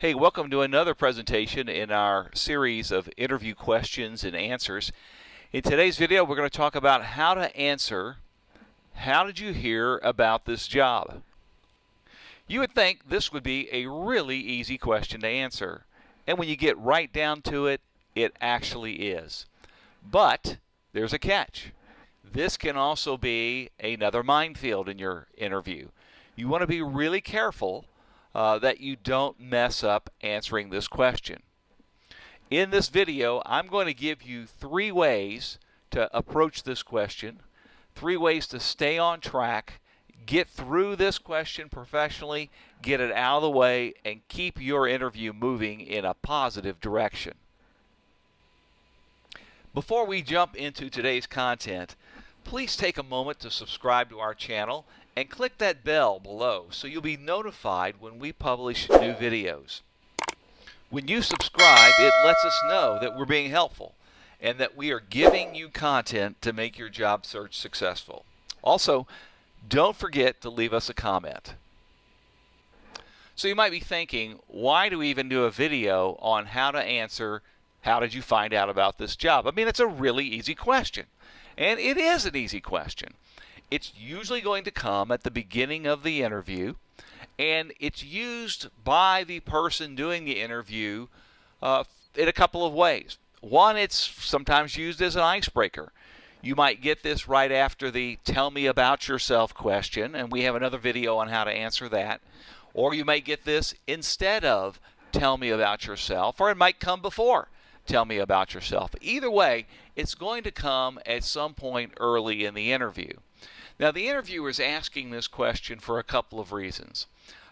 Hey, welcome to another presentation in our series of interview questions and answers. In today's video, we're going to talk about how to answer, how did you hear about this job? You would think this would be a really easy question to answer. And when you get right down to it, it actually is. But there's a catch. This can also be another minefield in your interview. You want to be really careful that you don't mess up answering this question. In this video, I'm going to give you 3 ways to approach this question, 3 ways to stay on track, get through this question professionally, get it out of the way, and keep your interview moving in a positive direction. Before we jump into today's content, please take a moment to subscribe to our channel and click that bell below so you'll be notified when we publish new videos. When you subscribe, it lets us know that we're being helpful and that we are giving you content to make your job search successful. Also, don't forget to leave us a comment. So you might be thinking, why do we even do a video on how to answer, how did you find out about this job? I mean, it's a really easy question. And it is an easy question. It's usually going to come at the beginning of the interview, and it's used by the person doing the interview in a couple of ways. One, it's sometimes used as an icebreaker. You might get this right after the tell me about yourself question, and we have another video on how to answer that. Or you might get this instead of tell me about yourself, or it might come before tell me about yourself. Either way, it's going to come at some point early in the interview. Now, the interviewer is asking this question for a couple of reasons.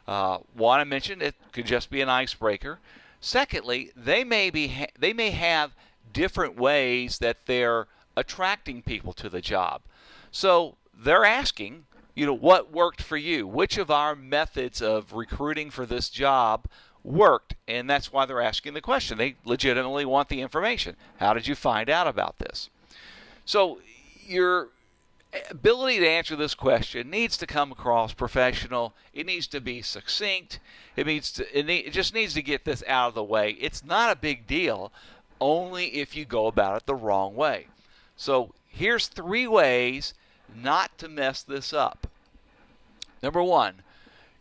One, I mentioned it could just be an icebreaker. Secondly, they may have different ways that they're attracting people to the job. So they're asking, what worked for you? Which of our methods of recruiting for this job worked? And that's why they're asking the question. They legitimately want the information. How did you find out about this? So your ability to answer this question needs to come across professional. It needs to be succinct. It just needs to get this out of the way. It's not a big deal, only if you go about it the wrong way. So here's 3 ways not to mess this up. Number 1,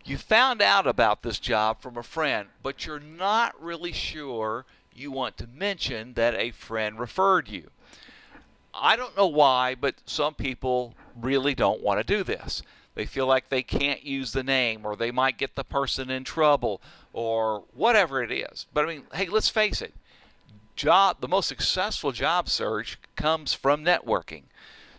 you found out about this job from a friend, but you're not really sure you want to mention that a friend referred you. I don't know why, but some people really don't want to do this. They feel like they can't use the name, or they might get the person in trouble, or whatever it is. But I mean, hey, let's face it. The most successful job search comes from networking.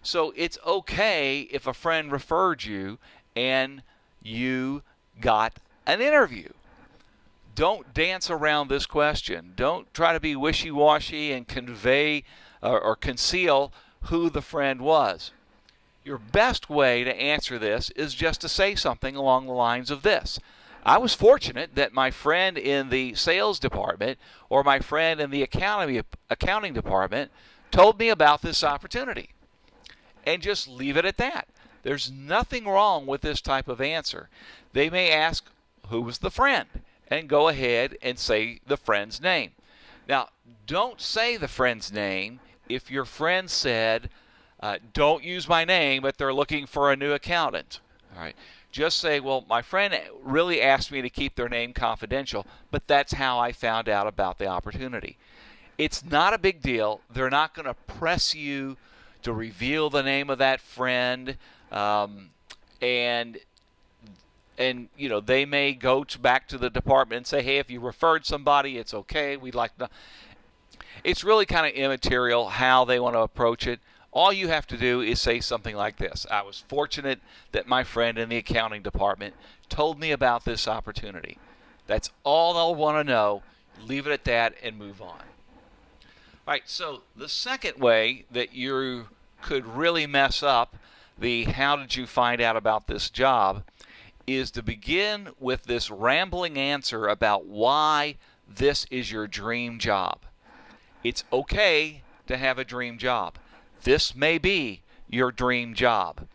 So it's okay if a friend referred you and you got an interview. Don't dance around this question. Don't try to be wishy-washy and convey or conceal who the friend was. Your best way to answer this is just to say something along the lines of this. I was fortunate that my friend in the sales department or my friend in the accounting department told me about this opportunity. And just leave it at that. There's nothing wrong with this type of answer. They may ask, who was the friend? And go ahead and say the friend's name. Now, don't say the friend's name if your friend said, don't use my name, but they're looking for a new accountant. All right. Just say, well, my friend really asked me to keep their name confidential, but that's how I found out about the opportunity. It's not a big deal. They're not going to press you to reveal the name of that friend, and they may go back to the department and say, hey, if you referred somebody, it's okay. We'd like to. It's really kind of immaterial how they want to approach it. All you have to do is say something like this. I was fortunate that my friend in the accounting department told me about this opportunity. That's all they'll want to know. Leave it at that and move on. All right, so the second way that you could really mess up the how did you find out about this job is to begin with this rambling answer about why this is your dream job. It's okay to have a dream job. This may be your dream job,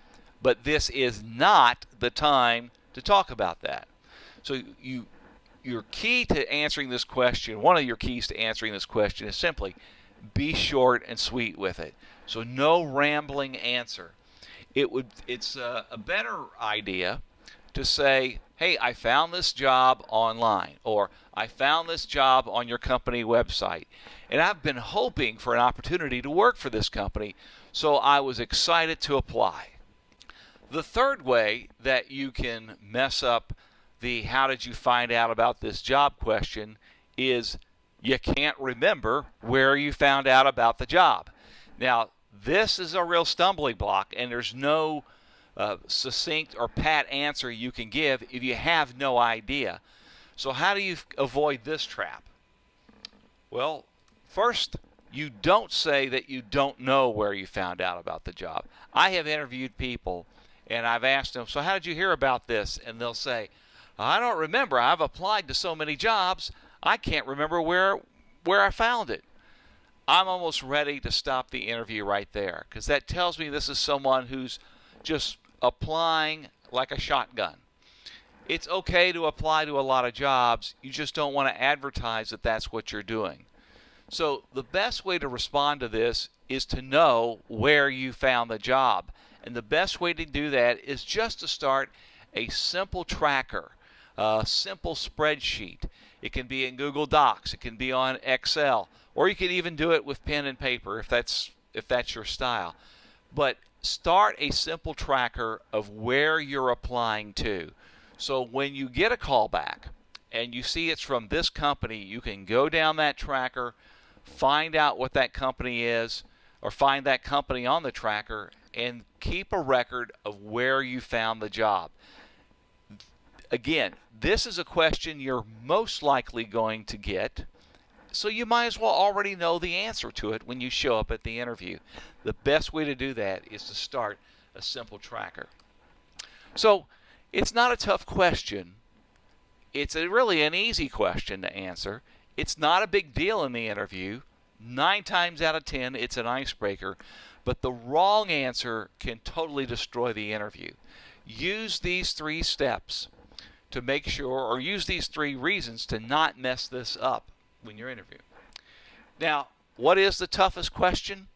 but this is not the time to talk about that. So you your key to answering this question, one of your keys to answering this question is simply be short and sweet with it. So no rambling answer. It's a better idea to say, hey, I found this job online, or I found this job on your company website, and I've been hoping for an opportunity to work for this company, so I was excited to apply. The third way that you can mess up the how did you find out about this job question is you can't remember where you found out about the job. Now, this is a real stumbling block, and there's no succinct or pat answer you can give if you have no idea. So how do you avoid this trap? Well, first, you don't say that you don't know where you found out about the job. I have interviewed people, and I've asked them, so how did you hear about this? And they'll say, I don't remember. I've applied to so many jobs, I can't remember where I found it. I'm almost ready to stop the interview right there, because that tells me this is someone who's just applying like a shotgun. It's okay to apply to a lot of jobs. You just don't want to advertise that that's what you're doing. So the best way to respond to this is to know where you found the job. And the best way to do that is just to start a simple tracker, a simple spreadsheet. It can be in Google Docs, it can be on Excel, or you can even do it with pen and paper if that's your style. But start a simple tracker of where you're applying to. So when you get a call back and you see it's from this company, you can go down that tracker, find out what that company is, or find that company on the tracker, and keep a record of where you found the job. Again, this is a question you're most likely going to get, so you might as well already know the answer to it when you show up at the interview. The best way to do that is to start a simple tracker. So it's not a tough question. It's really an easy question to answer. It's not a big deal in the interview. 9 times out of 10, it's an icebreaker. But the wrong answer can totally destroy the interview. Use these 3 steps to make sure, or use these 3 reasons to not mess this up when you're interviewing. Now, what is the toughest question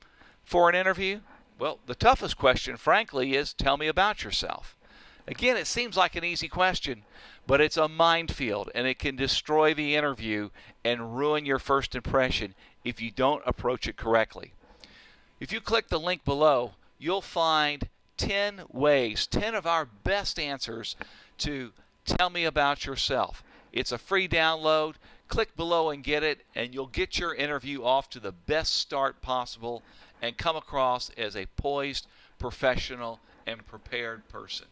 for an interview? Well, the toughest question, frankly, is tell me about yourself. Again, it seems like an easy question, but it's a minefield, and it can destroy the interview and ruin your first impression if you don't approach it correctly. If you click the link below, you'll find 10 ways, 10 of our best answers to tell me about yourself. It's a free download. Click below and get it, and you'll get your interview off to the best start possible and come across as a poised, professional, and prepared person.